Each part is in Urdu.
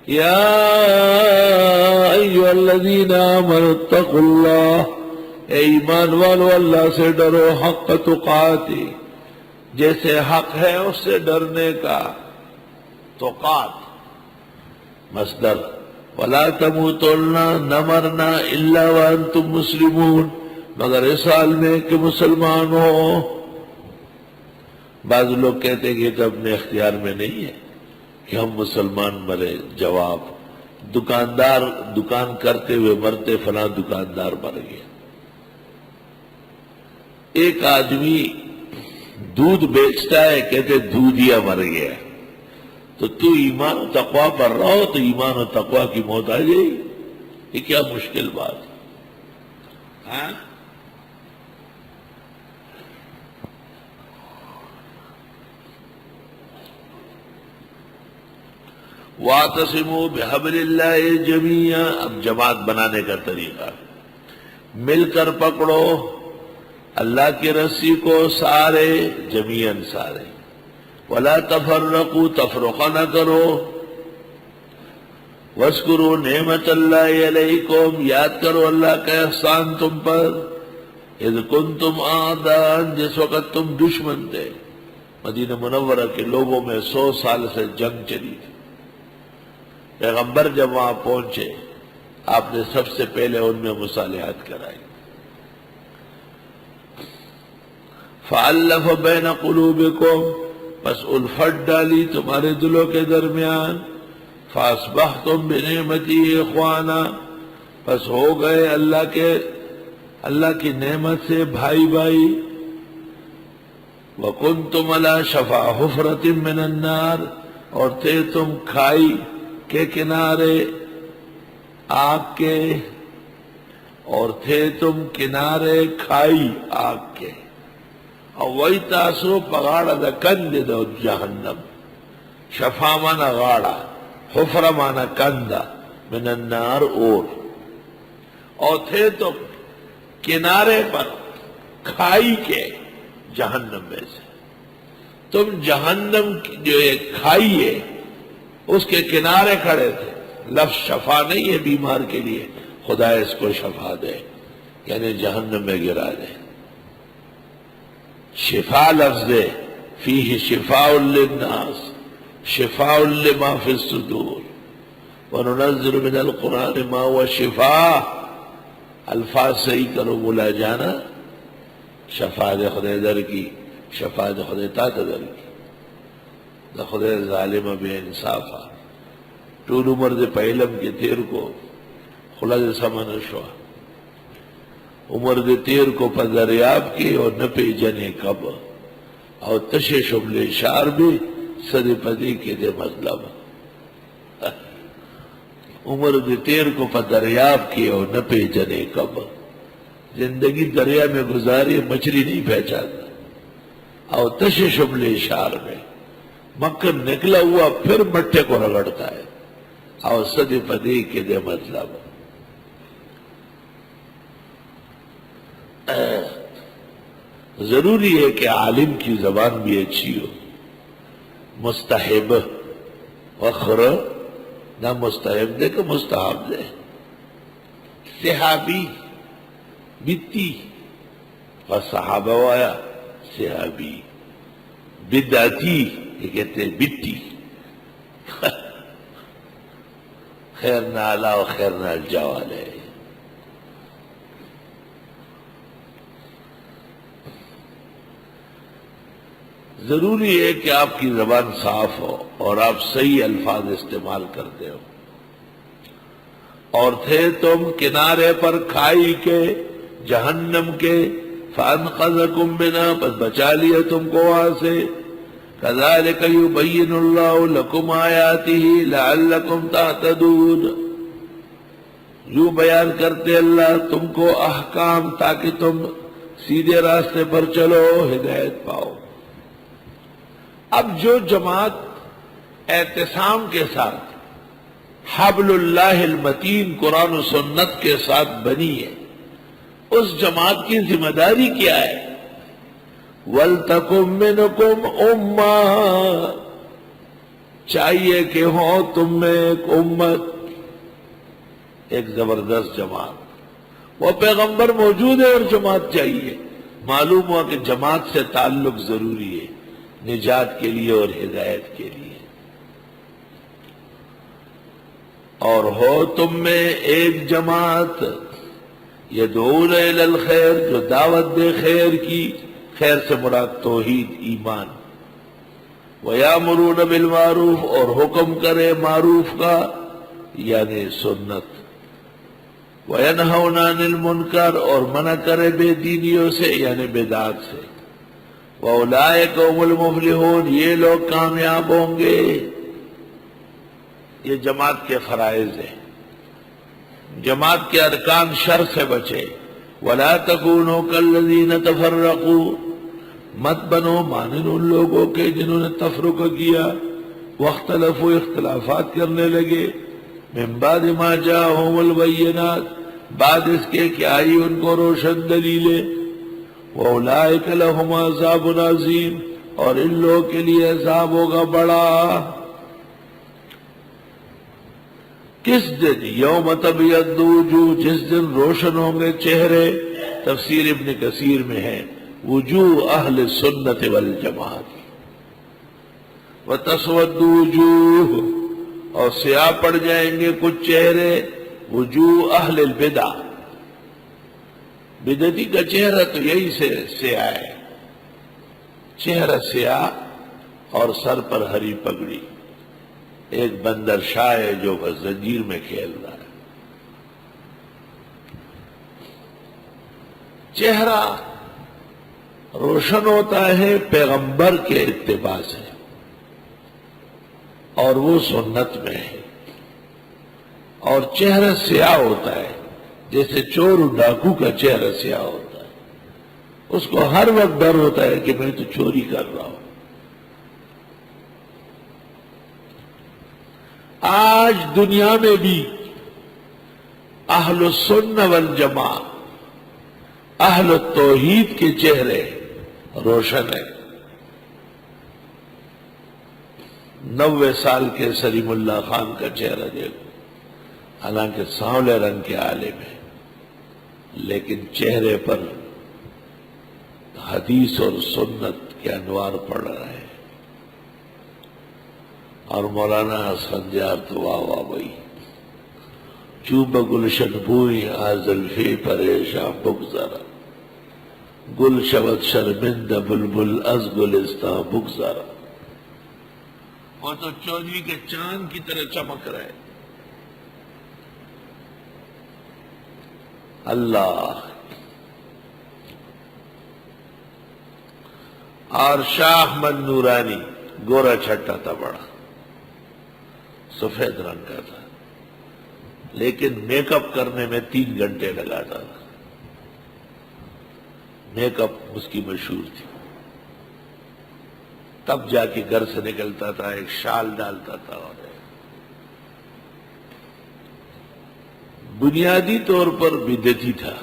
یا ایھا الذین آمنوا اتقوا اللہ، اے ایمان والو اللہ سے ڈرو، حق تقاتی، جیسے حق ہے اس سے ڈرنے کا، تقات مصدر، ولا تموتن، نہ مرنا، الا وانتم مسلمون، مگر اس حال میں کہ مسلمان ہو۔ بعض لوگ کہتے ہیں کہ یہ تو اپنے اختیار میں نہیں ہے کہ ہم مسلمان مرے۔ جواب، دکاندار دکان کرتے ہوئے مرتے، فلاں دکاندار مر گیا۔ ایک آدمی دودھ بیچتا ہے، کہتے دودھیا مر گیا، تو ایمان و تقوی پر رہو تو ایمان و تقوی کی موت آ جائے گی۔ یہ کیا مشکل بات ہے؟ ہاں؟ وَاعْتَصِمُوا بِحَبْلِ اللَّهِ جَمِيعًا، اب جماعت بنانے کا طریقہ، مل کر پکڑو اللہ کی رسی کو، سارے جمیعاً سارے، وَلَا تَفَرَّقُوا، تفرقہ نہ کرو، وَاذْكُرُوا نِعْمَةَ اللَّهِ عَلَيْكُمْ، یاد کرو اللہ کا احسان تم پر، اذ کنتم اعداء، جس وقت تم دشمن تھے۔ مدینہ منورہ کے لوگوں میں 100 سال سے جنگ چلی تھی۔ پیغمبر جب وہاں پہنچے، آپ نے سب سے پہلے ان میں مصالحت کرائی۔ فَأَلَّفَ بَيْنَ قُلُوبِكُمْ، بس الفت ڈالی تمہارے دلوں کے درمیان، فَأَصْبَحْتُمْ بِنِعْمَتِهِ إِخْوَانًا، بس ہو گئے اللہ کی نعمت سے بھائی بھائی۔ وَكُنْتُمْ عَلَى شَفَا حُفْرَةٍ مِّنَ النَّارِ، اور تھے تم کھائی کے کنارے آگ کے، اور تھے تم کنارے کھائی آگ کے، اور وہی تاسو پگاڑا دا کند دا جہنم، شفا مانا غاڑا، حفرہ مانا کندہ، من النار اور تھے تم کنارے پر کھائی کے جہنم میں سے۔ تم جہنم کی جو ایک کھائی ہے اس کے کنارے کھڑے تھے۔ لفظ شفا نہیں ہے بیمار کے لیے، خدا اس کو شفا دے، یعنی جہنم میں گرا دے۔ شفا لفظ ہے، فیہ شفاء للناس، شفاء لما فی الصدور، وننزل من القرآن ما هو شفاء۔ الفاظ صحیح کرو، بولا جانا شفا دے خدای در کی، شفا دے خدای تا در کی، دا خدای ظالم بے انصافا، ٹول عمر دے پہلم کے تیر کو خلا دے سمن شوا، عمر دے تیر کو پا دریاب کی اور نپی جنے کب، اور تش شبل شار بھی صد پدی کے دے مطلب، عمر دے تیر کو پا دریاب کی اور نپی جنے کب، زندگی دریا میں گزاری مچھلی نہیں پہچانتا، اور تش شبل شار میں مکر نکلا ہوا پھر مٹھے کو رگڑتا ہے، اور صد پدی کے دے مطلب۔ ضروری ہے کہ عالم کی زبان بھی اچھی ہو۔ مستحب وخر نہ مستحب دے کہ مستحب دے، صحابی بیتی اور صحابہ وایا صحابی، بدعتی یہ کہتے ہیں بیتی، خیر نہ علا و خیر نہ الجوال ہے۔ ضروری ہے کہ آپ کی زبان صاف ہو اور آپ صحیح الفاظ استعمال کرتے ہو۔ اور تھے تم کنارے پر کھائی کے جہنم کے، فَأَنْقَذَكُم مِّنْهَا، پس بچا لیا تم کو وہاں سے۔ كَذَلِكَ يُبَيِّنُ اللَّهُ لَكُمْ آيَاتِهِ لَعَلَّكُمْ تَهْتَدُونَ، یوں بیان کرتے اللہ تم کو احکام تاکہ تم سیدھے راستے پر چلو، ہدایت پاؤ۔ اب جو جماعت اعتصام کے ساتھ حبل اللہ المتین قرآن و سنت کے ساتھ بنی ہے، اس جماعت کی ذمہ داری کیا ہے؟ وَلْتَكُمْ مِنْكُمْ أُمَّةٌ، چاہیے کہ ہو تم میں ایک امت، ایک زبردست جماعت. وہ پیغمبر موجود ہے اور جماعت چاہیے. معلوم ہوا کہ جماعت سے تعلق ضروری ہے نجات کے لیے اور ہدایت کے لیے. اور ہو تم میں ایک جماعت یدعون الی الخیر، جو دعوت دے خیر کی. خیر سے مراد توحید ایمان. وَيَأْمُرُونَ بِالْمَعْرُوفِ، اور حکم کرے معروف کا یعنی سنت. وَيَنْهَوْنَ عَنِ الْمُنْكَرِ، اور منع کرے بے دینیوں سے یعنی بدعات سے. وَأُولَئِكَ هُمُ الْمُفْلِحُونَ، یہ لوگ کامیاب ہوں گے. یہ جماعت کے فرائض ہیں. جماعت کے ارکان شر سے بچے. وَلَا تَكُونُوا كَالَّذِينَ تَفَرَّقُوا، مت بنو مانند ان لوگوں کے جنہوں نے تفرقہ کیا. واختلفوا، اختلافات کرنے لگے. من بعد ما جاءهم البینات، بعد اس کے کہ آئی ان کو روشن دلیلیں. وَأُولَئِكَ لَهُمْ عَذَابٌ عَظِيمٌ، اور ان لوگوں کے لیے عذاب ہوگا بڑا. کس دن؟ یوم تبیض وجوہ، جس دن روشن ہوں گے چہرے. تفسیر ابن کثیر میں ہے وجوہ اہل سنت والجماعت، وتسود وجوہ، اور سیاہ پڑ جائیں گے کچھ چہرے. وجوہ اہل البدع، بدعتی کا چہرہ تو یہی سے سیاہ ہے. چہرہ سیاہ اور سر پر ہری پگڑی. ایک بندر شاہ ہے جو بس زنجیر میں کھیل رہا ہے. چہرہ روشن ہوتا ہے پیغمبر کے اتباع سے، اور وہ سنت میں ہے. اور چہرہ سیاہ ہوتا ہے جیسے چور و ڈاکو کا چہرہ سیاہ ہوتا ہے. اس کو ہر وقت ڈر ہوتا ہے کہ میں تو چوری کر رہا ہوں. آج دنیا میں بھی اہل السنہ والجماع، اہل التوحید کے چہرے روشن ہیں. 90 سال کے سلیم اللہ خان کا چہرہ دیکھو، حالانکہ سانولے رنگ کے عالم ہے، لیکن چہرے پر حدیث اور سنت کے انوار پڑ رہے ہیں. اور مولانا حسن جار تو واہ واہ بھائی. چوب گلشن بوئی آزلفی پریشاں بگذرا، گل شبت شرمند بلبل از گلستاں بگذرا. وہ تو 14 کے چاند کی طرح چمک رہے. اللہ. اور شاہ احمد نورانی گورا چھٹا تھا، بڑا سفید رنگ کا تھا، لیکن میک اپ کرنے میں 3 گھنٹے لگاتا تھا. میک اپ اس کی مشہور تھی. تب جا کے گھر سے نکلتا تھا، ایک شال ڈالتا تھا. اور بنیادی طور پر بدعتی تھا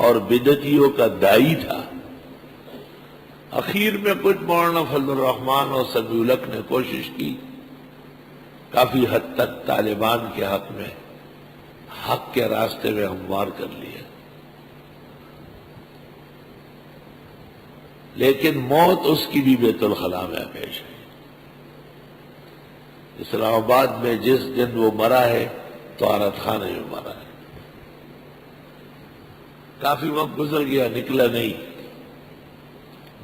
اور بدعتیوں کا دائی تھا. اخیر میں کچھ مولانا فضل الرحمان اور سمیع الحق نے کوشش کی کافی حد تک طالبان کے حق میں، حق کے راستے میں ہموار کر لیا. لیکن موت اس کی بھی بیت الخلاء میں پیش ہے. اسلام آباد میں جس دن وہ مرا ہے طہارت خانے میں مرا ہے. کافی وقت گزر گیا، نکلا نہیں.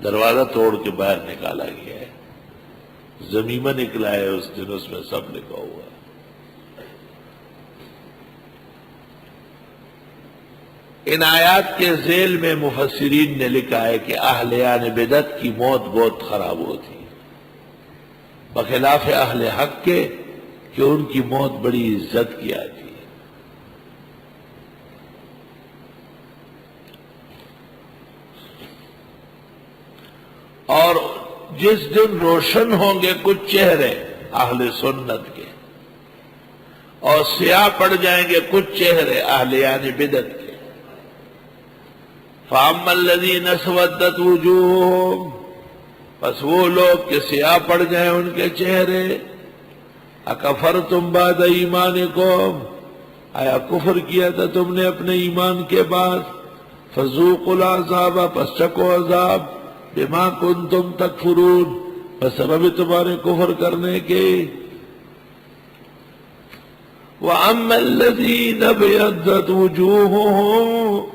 دروازہ توڑ کے باہر نکالا گیا ہے. زمیمہ نکلا ہے اس دن، اس میں سب لکھا ہوا ہے. ان آیات کے ذیل میں مفسرین نے لکھا ہے کہ اہلیان بدعت کی موت بہت خراب ہوتی ہے، بخلاف اہل حق کے کہ ان کی موت بڑی عزت کی آتی ہے. اور جس دن روشن ہوں گے کچھ چہرے اہل سنت کے اور سیاہ پڑ جائیں گے کچھ چہرے اہلیان بدعت کے. فَأَمَّا الَّذِينَ اسْوَدَّتْ وُجُوهُهُمْ، بس وہ لوگ کہ سیاہ پڑ جائیں ان کے چہرے، اکفرتم بعد ایمانکم، آیا کفر کیا تھا تم نے اپنے ایمان کے بعد، فذوقوا العذاب، پس چکو عذاب، بما کنتم تکفرون، بسبب تمہارے کفر کرنے کے۔ وَأَمَّا الَّذِينَ ابْيَضَّتْ وُجُوهُهُمْ،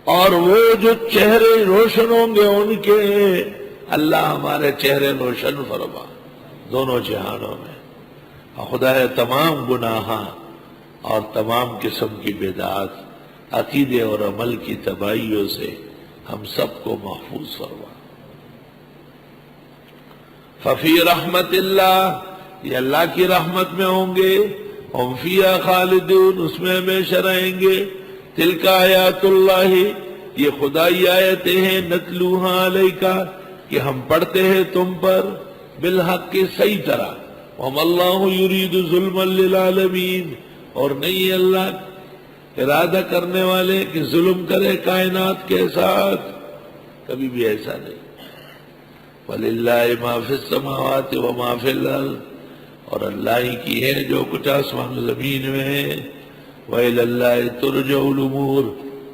اور وہ جو چہرے روشن ہوں گے ان کے، اللہ ہمارے چہرے روشن فرما دونوں جہانوں میں۔ خدا تمام گناہ اور تمام قسم کی بدعات، عقیدے اور عمل کی تباہیوں سے ہم سب کو محفوظ فرما۔ ففی رحمت اللہ، یہ اللہ کی رحمت میں ہوں گے، ہم فیہا خالدون، اس میں ہمیشہ رہیں گے۔ تلک آیات اللہ، یہ خدائی آیتیں ہیں، نتلوہا علیکا، کہ ہم پڑھتے ہیں تم پر، بالحق کے صحیح طرح۔ وما اللہ یرید ظلما للعالمین، اور نہیں اللہ ارادہ کرنے والے کہ ظلم کرے کائنات کے ساتھ، کبھی بھی ایسا نہیں۔ وَلِلَّهِ مَا فِي السَّمَاوَاتِ وَمَا فِي الْأَرْضِ، اور اللہ ہی کی ہے جو کچھ آسمان و زمین میں ہے۔ وَإِلَى اللَّهِ تُرْجَعُ الْأُمُورُ،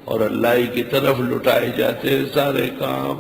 اور اللہ ہی کی طرف لٹائے جاتے ہیں سارے کام۔